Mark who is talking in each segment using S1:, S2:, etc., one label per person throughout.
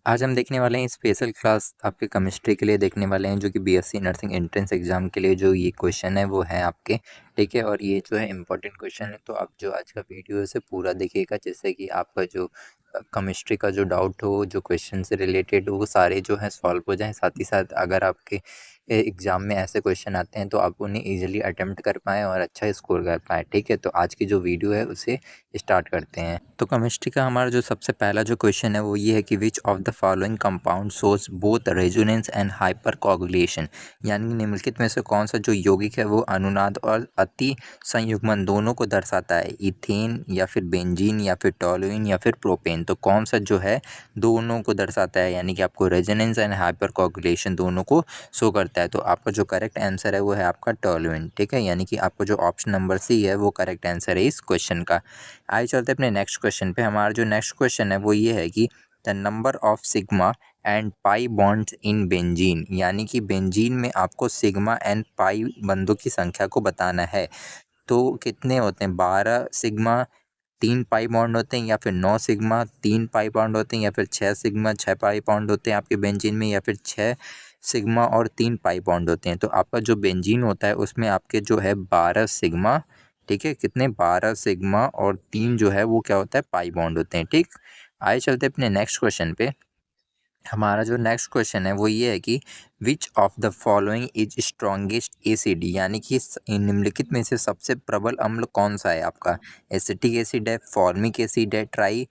S1: आज हम देखने वाले हैं स्पेशल क्लास आपके केमिस्ट्री के लिए देखने वाले हैं, जो कि बीएससी नर्सिंग एंट्रेंस एग्जाम के लिए जो ये क्वेश्चन है वो है आपके। ठीक है, और ये जो है इम्पोर्टेंट क्वेश्चन है, तो आप जो आज का वीडियो है उसे पूरा देखिएगा, जिससे कि आपका जो केमिस्ट्री का जो डाउट हो, जो क्वेश्चन से रिलेटेड हो, वो सारे जो है सॉल्व हो जाएं। साथ ही साथ अगर आपके एग्ज़ाम में ऐसे क्वेश्चन आते हैं तो आप उन्हें ईजिली अटेम्प्ट कर पाएँ और अच्छा स्कोर कर पाएँ। ठीक है, तो आज की जो वीडियो है उसे स्टार्ट करते हैं। तो केमिस्ट्री का हमारा जो सबसे पहला जो क्वेश्चन है वो ये है कि which of the following compound shows both resonance and hyper coagulation, यानी निम्नलिखित में से कौन सा जो यौगिक है वो अनुनाद और अति संयुग्मन दोनों को दर्शाता है। इथेन या फिर बेंजीन या फिर टोलुइन या फिर प्रोपेन, तो कौन सा जो है दोनों को दर्शाता है, यानी कि आपको रेजोनेंस एंड हाइपर कोगुलेशन दोनों को शो करता है। तो आपका जो करेक्ट आंसर है वो है आपका टोलुइन। ठीक है, यानी कि आपका जो ऑप्शन नंबर सी है वो करेक्ट आंसर है इस क्वेश्चन का। आइए चलते अपने नेक्स्ट क्वेश्चन पे। हमारा जो नेक्स्ट क्वेश्चन है वो ये है कि the number of sigma and pi bonds in benzene, यानी कि बेंजीन में आपको सिग्मा एंड पाई बंधों की संख्या को बताना है। तो कितने होते हैं? 12 सिग्मा 3 पाई बॉन्ड होते हैं, या फिर 9 सिग्मा 3 पाई बॉन्ड होते हैं, या फिर 6 सिग्मा 6 पाई बॉन्ड होते हैं आपके बेंजीन में, या फिर 6 सिग्मा और 3 पाई बॉन्ड होते हैं। तो आपका जो बेंजीन होता है उसमें आपके जो है 12 सिग्मा, ठीक है, कितने 12 सिग्मा और 3 जो है वो क्या होता है, पाई बॉन्ड होते हैं। ठीक, आइए चलते अपने नेक्स्ट क्वेश्चन पे। हमारा जो नेक्स्ट क्वेश्चन है वो ये है कि which of the following is strongest acid, यानी कि निम्नलिखित में से सबसे प्रबल अम्ल कौन सा है आपका। एसिटिक एसिड है, फॉर्मिक एसिड है, ट्राई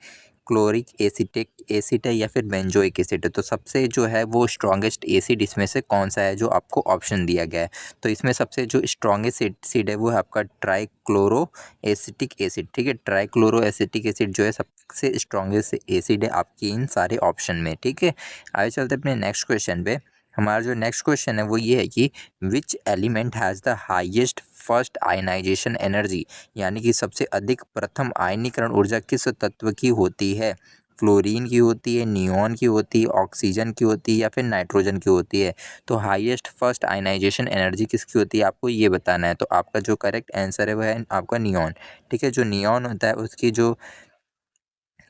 S1: क्लोरिक एसिटिक एसिड है, या फिर बेंजोइक एसिड है। तो सबसे जो है वो स्ट्रॉन्गेस्ट एसिड इसमें से कौन सा है जो आपको ऑप्शन दिया गया है। तो इसमें सबसे जो स्ट्रॉन्गेस्ट एसिड है वो है आपका ट्राइक्लोरो एसिटिक एसिड। ठीक है, ट्राइक्लोरो एसिटिक एसिड जो है सबसे स्ट्रॉन्गेस्ट एसिड है आपकी इन सारे ऑप्शन में। ठीक है, आगे चलते अपने नेक्स्ट क्वेश्चन पे। हमारा जो नेक्स्ट क्वेश्चन है वो ये है कि which element has the highest first ionization energy, यानी कि सबसे अधिक प्रथम आयनीकरण ऊर्जा किस तत्व की होती है। फ्लोरीन की होती है, नियॉन की होती है, ऑक्सीजन की होती है, या फिर नाइट्रोजन की होती है। तो हाईएस्ट फर्स्ट आयनाइजेशन एनर्जी किसकी होती है आपको ये बताना है। तो आपका जो करेक्ट आंसर है वो है आपका नियॉन। ठीक है, जो नियॉन होता है उसकी जो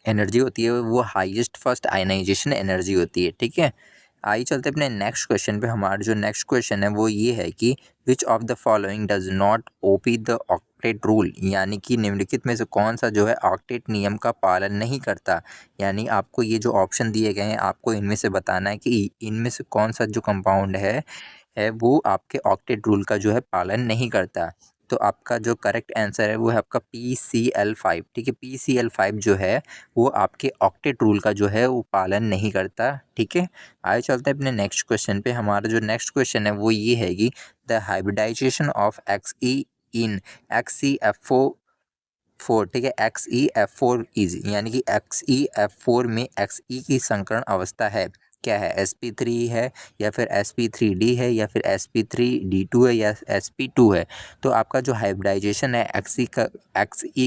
S1: एनर्जी होती है वो हाईएस्ट फर्स्ट आयनाइजेशन एनर्जी होती है। ठीक है, आइए चलते अपने नेक्स्ट क्वेश्चन पे। हमारा जो नेक्स्ट क्वेश्चन है वो ये है कि which of the following does not OP the octet rule, यानी कि निम्नलिखित में से कौन सा जो है ऑक्टेट नियम का पालन नहीं करता। यानी आपको ये जो ऑप्शन दिए गए हैं आपको इनमें से बताना है कि इनमें से कौन सा जो कंपाउंड है वो आपके ऑक्टेट रूल का जो है पालन नहीं करता। तो आपका जो करेक्ट आंसर है वो है आपका PCl5। ठीक है, PCl5 जो है वो आपके ऑक्टेट रूल का जो है वो पालन नहीं करता। ठीक है, आगे चलते हैं अपने नेक्स्ट क्वेश्चन पे। हमारा जो नेक्स्ट क्वेश्चन है वो ये है कि the hybridization of Xe in XeFO4, ठीक है, XeF4 इज, यानी कि XeF4 में Xe की संकरण अवस्था है क्या है। sp3 है, या फिर sp3d है, या फिर sp3d2 है, या sp2 है। तो आपका जो हाइब्रिडाइजेशन है Xe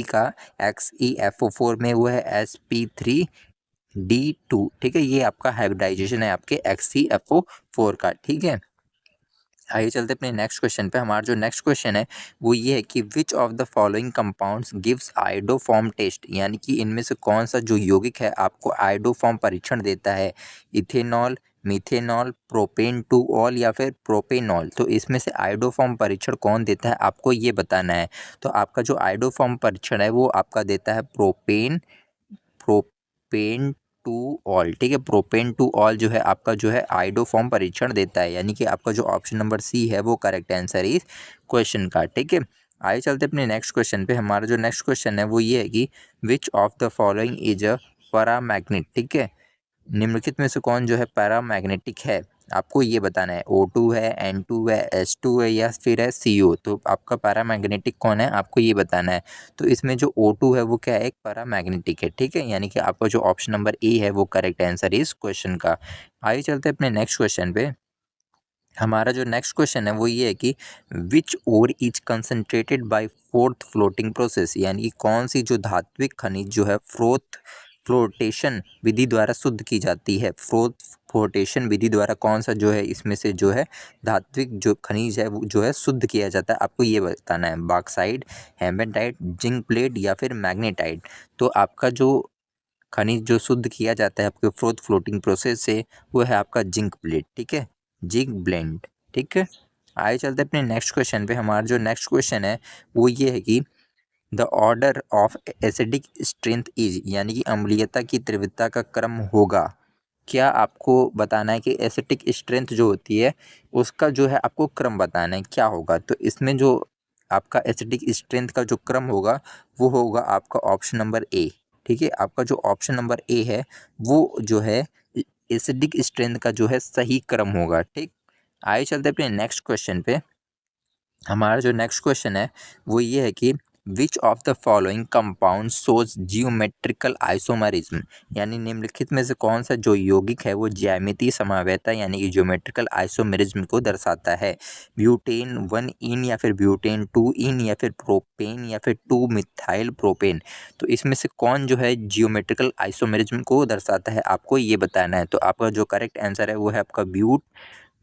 S1: का XeFO4 में वो है sp3d2। ठीक है, ये आपका हाइब्रिडाइजेशन है आपके XeFO4 का। ठीक है, आइए चलते अपने नेक्स्ट क्वेश्चन पे। हमारा जो नेक्स्ट क्वेश्चन है वो ये है कि which of the following compounds gives iodoform test, यानी कि इनमें से कौन सा जो यौगिक है आपको आयोडोफॉर्म परीक्षण देता है। Ethanol, methanol, propane two all, या फिर प्रोपेनॉल। तो इसमें से आयोडोफॉर्म परीक्षण कौन देता है आपको ये बताना है। तो आपका जो आयोडोफॉर्म परीक्षण है वो आपका देता है प्रोपेन टू ऑल। ठीक है, प्रोपेन टू ऑल जो है आपका जो है आयोडोफॉर्म परीक्षण देता है, यानी कि आपका जो ऑप्शन नंबर सी है वो करेक्ट आंसर इस क्वेश्चन का। ठीक है, आइए चलते अपने नेक्स्ट क्वेश्चन पे। हमारा जो नेक्स्ट क्वेश्चन है वो ये है कि which of the following is a paramagnet. ठीक है, निम्नलिखित में से कौन जो है पैरामैग्नेटिक है आपको ये बताना है। O2 है, N2 है, H2 है, या फिर है CO। तो आपका पैरामैग्नेटिक कौन है आपको ये बताना है। तो इसमें जो O2 है वो क्या है, एक पैरामैग्नेटिक है। ठीक है, यानी कि आपका जो ऑप्शन नंबर ए है वो करेक्ट आंसर इस क्वेश्चन का। आइए चलते हैं अपने नेक्स्ट क्वेश्चन पे। हमारा जो नेक्स्ट क्वेश्चन है वो ये है कि which ore is concentrated by froth floating process, यानी कि कौन सी जो धात्विक खनिज जो है फोर्थ फ्लोटेशन विधि द्वारा शुद्ध की जाती है। फोर्थ फ्लोटेशन विधि द्वारा कौन सा जो है इसमें से जो है धात्विक जो खनिज है वो जो है शुद्ध किया जाता है, आपको ये बताना है। बॉक्साइट, हेमेटाइट, जिंक प्लेट, या फिर मैग्नेटाइट। तो आपका जो खनिज जो शुद्ध किया जाता है आपके फ्लोटिंग प्रोसेस से, वो है आपका जिंक ब्लेड, ठीक है, जिंक ब्लेंड, ठीक है। आगे चलते अपने नेक्स्ट क्वेश्चन पे। हमारा जो नेक्स्ट क्वेश्चन है वो ये है कि the order of acidic strength is, यानी कि अम्लीयता की तीव्रता का क्रम होगा। क्या आपको बताना है कि एसिटिक स्ट्रेंथ जो होती है उसका जो है आपको क्रम बताना है क्या होगा। तो इसमें जो आपका एसिटिक स्ट्रेंथ का जो क्रम होगा वो होगा आपका ऑप्शन नंबर ए, ठीक है। आपका जो ऑप्शन नंबर ए है वो जो है एसिडिक स्ट्रेंथ का जो है सही क्रम होगा, ठीक। आइए चलते अपने नेक्स्ट क्वेश्चन पे। हमारा जो नेक्स्ट क्वेश्चन है वो ये है कि which of the following compound shows geometrical isomerism, यानी निम्नलिखित में से कौन सा जो यौगिक है वो ज्यामितीय समवेता यानी कि ज्योमेट्रिकल आइसोमरिज्म को दर्शाता है। ब्यूटेन 1 इन या फिर ब्यूटेन 2 इन या फिर प्रोपेन या फिर 2 मिथाइल प्रोपेन। तो इसमें से कौन जो है जियोमेट्रिकल आइसोमरिज्म को दर्शाता है आपको ये बताना है। तो आपका जो करेक्ट आंसर है वो है आपका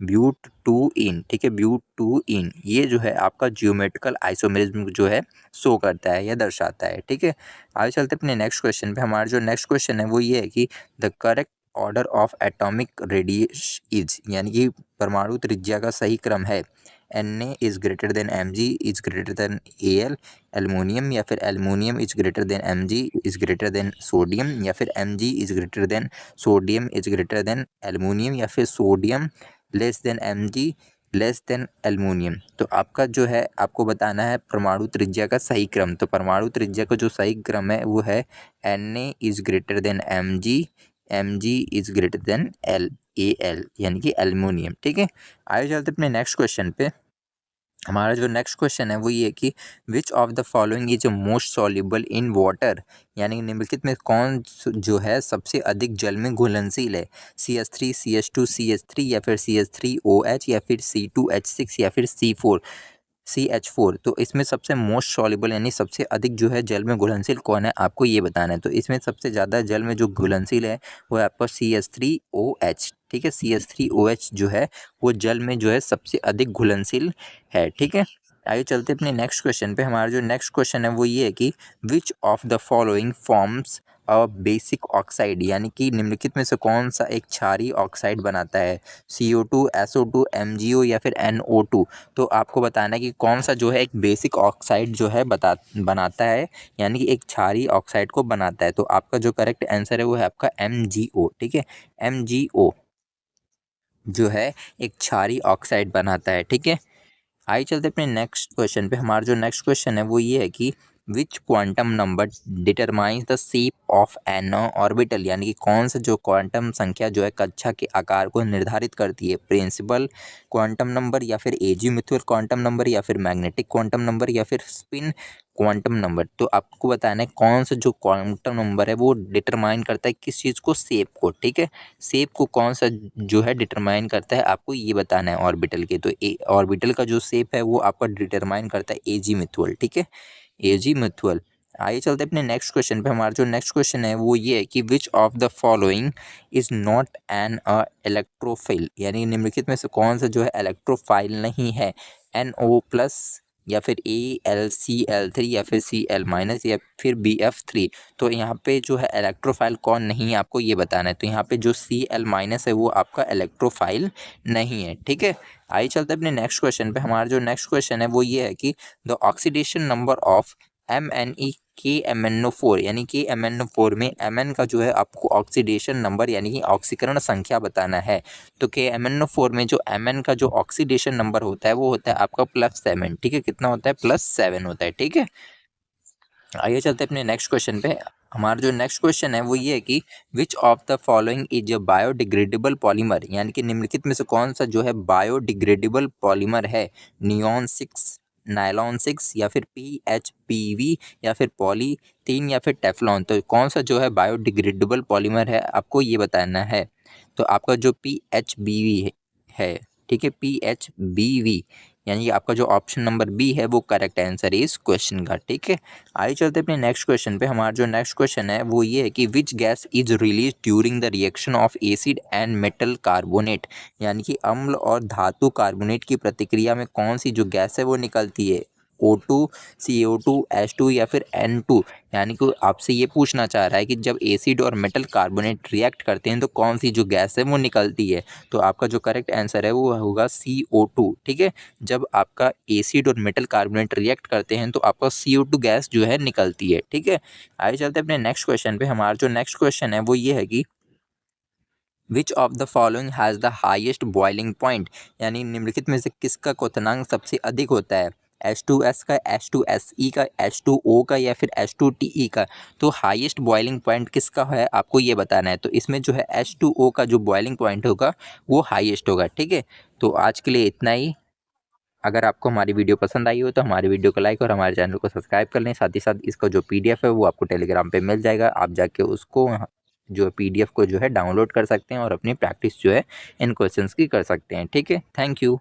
S1: ब्यूट 2 इन, ठीक है, ब्यूट 2 इन ये जो है आपका जियोमेट्रिकल आइसोमेरिज्म जो है शो करता है या दर्शाता है, ठीक है। आगे चलते अपने नेक्स्ट क्वेश्चन पे। हमारा जो नेक्स्ट क्वेश्चन है वो ये है कि the correct order of atomic radius is, यानी कि परमाणु त्रिज्या का सही क्रम है Na is greater than Mg is greater than Al, aluminium या फिर aluminium is greater than Mg is greater than sodium या फिर Mg is greater than sodium is greater than aluminium या फिर sodium less than Mg less than aluminium. तो आपका जो है आपको बताना है परमाणु त्रिज्या का सही क्रम। तो परमाणु त्रिज्या का जो सही क्रम है वो है Na is greater than Mg is greater than Al यानी कि एल्युमिनियम, ठीक है। आगे चलते अपने नेक्स्ट क्वेश्चन पे। हमारा जो नेक्स्ट क्वेश्चन है वो ये है कि which of the following is most soluble in water, यानी निम्नलिखित में कौन जो है सबसे अधिक जल में घुलनशील है। CH3, CH2, CH3 या फिर CH3OH या फिर C2H6 या फिर CH4। तो इसमें सबसे मोस्ट सॉल्युबल यानी सबसे अधिक जो है जल में घुलनशील कौन है आपको ये बताना है। तो इसमें सबसे ज़्यादा जल में जो घुलनशील है वो है आपका CH3OH, ठीक है। CH3OH जो है वो जल में जो है सबसे अधिक घुलनशील है, ठीक है। आइए चलते अपने नेक्स्ट क्वेश्चन पे। हमारा जो नेक्स्ट क्वेश्चन है वो ये है कि which of the following forms a basic oxide, यानी कि निम्नलिखित में से कौन सा एक क्षारीय ऑक्साइड बनाता है। CO2, SO2, MgO या फिर NO2। तो आपको बताना है कि कौन सा जो है एक बेसिक ऑक्साइड जो है बनाता है, यानी कि एक क्षारीय ऑक्साइड को बनाता है। तो आपका जो करेक्ट आंसर है वो है आपका MgO, ठीक है। MgO जो है एक क्षारीय ऑक्साइड बनाता है, ठीक है। आइए चलते अपने नेक्स्ट क्वेश्चन पे। हमारा जो नेक्स्ट क्वेश्चन है वो ये है कि which quantum number determines the shape of an orbital, यानी कि कौन सा जो क्वांटम संख्या जो है कक्षा के आकार को निर्धारित करती है। प्रिंसिपल क्वांटम नंबर या फिर एजीमुथुअल क्वांटम नंबर या फिर मैग्नेटिक क्वांटम नंबर या फिर स्पिन क्वांटम नंबर। तो आपको बताना है कौन सा जो क्वांटम नंबर है वो डिटरमाइन करता है किस चीज़ को, शेप को, ठीक है। शेप को कौन सा जो है डिटरमाइन करता है आपको ये बताना है ऑर्बिटल के। तो ऑर्बिटल का जो शेप है वो आपका डिटरमाइन करता है एजीमुथुअल, ठीक है, एजीमुथुअल। आइए चलते अपने नेक्स्ट क्वेश्चन पे। हमारा जो नेक्स्ट क्वेश्चन है वो ये है कि which of the following is not an electrophile, यानी निम्नलिखित में से कौन सा जो है इलेक्ट्रोफाइल नहीं है। NO+ या फिर AlCl3 या फिर Cl- या फिर Bf3। तो यहाँ पे जो है इलेक्ट्रोफाइल कौन नहीं है आपको ये बताना है। तो यहाँ पे जो Cl- है वो आपका इलेक्ट्रोफाइल नहीं है, ठीक है। आइए चलते अपने नेक्स्ट क्वेश्चन पे। हमारा जो नेक्स्ट क्वेश्चन है वो ये है कि the oxidation number of MnE KMnO4, यानी कि MnO4 में Mn का जो है आपको ऑक्सीडेशन नंबर यानी कि ऑक्सीकरण संख्या बताना है। तो KMnO4 में जो Mn का जो ऑक्सीडेशन नंबर होता है वो होता है आपका +7, ठीक है। कितना होता है? +7 होता है, ठीक है। आइए चलते अपने नेक्स्ट क्वेश्चन पे। हमारा जो नेक्स्ट क्वेश्चन है वो ये है कि which of the following is a biodegradable polymer, यानी कि निम्नलिखित में से कौन सा जो है बायोडिग्रेडेबल पॉलीमर है। नियॉन 6, नायलॉन 6 या फिर PHPV या फिर पॉलीथीन या फिर टेफ्लॉन। तो कौन सा जो है बायोडिग्रेडेबल पॉलीमर है आपको ये बताना है। तो आपका जो PHBV है, ठीक है, PHBV यानी कि आपका जो ऑप्शन नंबर बी है वो करेक्ट आंसर है इस क्वेश्चन का, ठीक है। आइए चलते अपने नेक्स्ट क्वेश्चन पे। हमारा जो नेक्स्ट क्वेश्चन है वो ये है कि which gas is release during the reaction of acid and metal carbonate, यानी कि अम्ल और धातु कार्बोनेट की प्रतिक्रिया में कौन सी जो गैस है वो निकलती है। O2, CO2, H2 या फिर N2। यानी कि आपसे ये पूछना चाह रहा है कि जब एसिड और मेटल कार्बोनेट रिएक्ट करते हैं तो कौन सी जो गैस है वो निकलती है। तो आपका जो करेक्ट आंसर है वो होगा CO2। ठीक है, जब आपका एसिड और मेटल कार्बोनेट रिएक्ट करते हैं तो आपका CO2 गैस जो है निकलती है। ठीक है, आगे चलते हैं अपने नेक्स्ट क्वेश्चन पे। हमारा जो नेक्स्ट क्वेश्चन है वो ये है कि which of the following has the highest boiling point. यानी निम्नलिखित में से किसका क्वथनांक सबसे अधिक होता है, H2S का, H2SE का, H2O का या फिर H2TE का। तो हाईएस्ट बॉइलिंग पॉइंट किसका है आपको ये बताना है। तो इसमें जो है H2O का जो बॉइलिंग पॉइंट होगा वो हाईएस्ट होगा। ठीक है, तो आज के लिए इतना ही। अगर आपको हमारी वीडियो पसंद आई हो तो हमारी वीडियो को लाइक और हमारे चैनल को सब्सक्राइब कर लें। साथ ही साथ इसका जो PDF है वो आपको टेलीग्राम पे मिल जाएगा, आप जाके उसको जो PDF को जो है डाउनलोड कर सकते हैं और अपनी प्रैक्टिस जो है इन क्वेश्चंस की कर सकते हैं। ठीक है, थैंक यू।